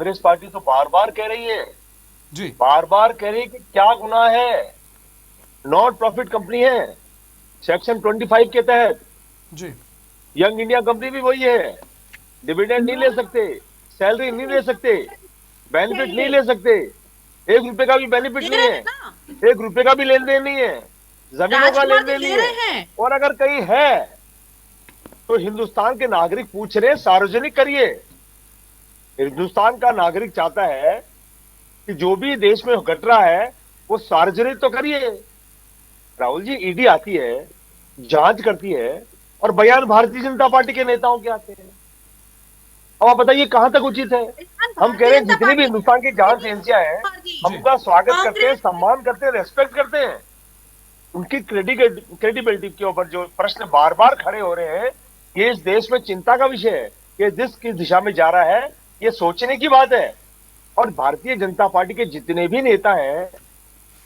Congress party तो बार बार कह रही है, जी। बार बार कह रही है कि क्या गुनाह है, नॉट प्रॉफिट कंपनी है सेक्शन 25 के तहत। जी। यंग इंडिया कंपनी भी वही है, डिविडेंड नहीं ले सकते, सैलरी नहीं ले सकते, है बेनिफिट नहीं ये ले सकते, 1 रुपए का भी बेनिफिट ले नहीं रहे है, हैं ना। 1 रुपए का भी लेन देन नहीं है, जमीनों का राजकुमार लेन जी देन नहीं ले है। रहे हैं। और अगर कहीं है तो हिंदुस्तान के नागरिक पूछ रहे हैं, सार्वजनिक करिए। हिंदुस्तान का नागरिक चाहता है कि जो भी देश में घट रहा है वो सार्वजनिक तो करिए। राहुल जी, ईडी आती है, जांच करती है, और बयान भारतीय जनता पार्टी के नेताओं के आते हैं। अब आप बताइए कहां तक उचित है। बयान हम कह भारतीय रहे हैं जनता जितनी भी पार्टी के हिंदुस्तान की जांच एजेंसियां हैं, कुमार जी, हम जी। उनका स्वागत करते हैं, कांग्रेस सम्मान करते हैं, रेस्पेक्ट करते हैं। उनकी क्रेडिबिलिटी के ऊपर जो प्रश्न बार बार खड़े हो रहे हैं, ये इस देश में चिंता का विषय है। ये देश किस दिशा में जा रहा है, ये सोचने की बात है। और भारतीय जनता पार्टी के जितने भी नेता हैं,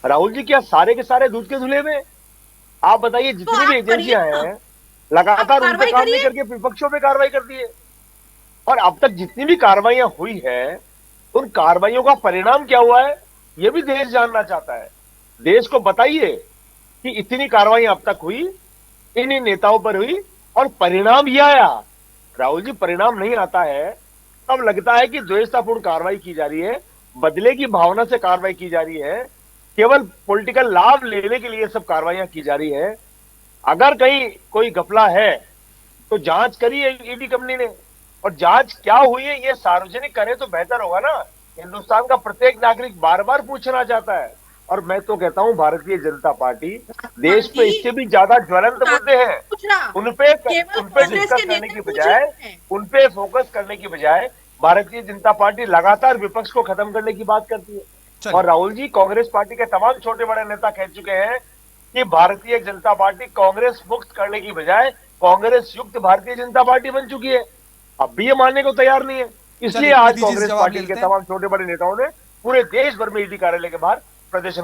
राहुल जी, क्या सारे के सारे दूध के धुले में? आप बताइए, तो जितनी भी आप करिए एजेंसियां ना, हैं आप लगातार उन पे कार्रवाई काम नहीं करिए। करके विपक्षों पे कार्रवाई करती है। और अब तक जितनी भी कार्रवाइयां हुई है, उन कार्रवाइयों का परिणाम क्या हुआ है, ये भी देश जानना चाहता है। देश को बताइए कि इतनी कार्रवाई अब तक हुई, इन इन नेताओं पर हुई, और परिणाम ये आया। राहुल जी, परिणाम नहीं आता है तब लगता है कि द्वेषतापूर्ण कार्रवाई की जा रही है, बदले की भावना से कार्रवाई की जा रही है, केवल पॉलिटिकल लाभ लेने के लिए सब कार्रवाइयां की जा रही है। अगर कहीं कोई घपला है तो जांच करी है ईडी कंपनी ने, और जांच क्या हुई है ये सार्वजनिक करे तो बेहतर होगा ना। हिंदुस्तान का प्रत्येक नागरिक बार बार पूछना चाहता है। और मैं तो कहता हूं, भारतीय जनता पार्टी, राजकुमार देश पे जी, इससे भी ज्यादा ज्वलंत मुद्दे हैं, पूछ रहा, उनपे केवल उनपे कांग्रेस डिस्कस के करने नेता की पूछ बजाय, रहे हैं। उनपे फोकस करने की बजाय भारतीय जनता पार्टी लगातार विपक्ष को खत्म करने की बात करती है। और चलिए। राहुल जी, कांग्रेस पार्टी के तमाम छोटे बड़े नेता कह चुके हैं कि भारतीय जनता पार्टी कांग्रेस मुक्त करने की बजाय कांग्रेस युक्त भारतीय जनता पार्टी बन चुकी है। अब भी ये मानने को तैयार नहीं है। इसलिए चलिए, आज प्रीति जी से कांग्रेस जवाब ले पार्टी के लेते हैं। तमाम छोटे बड़े नेताओं ने पूरे देश भर में ईडी कार्यालय के बाहर प्रदर्शन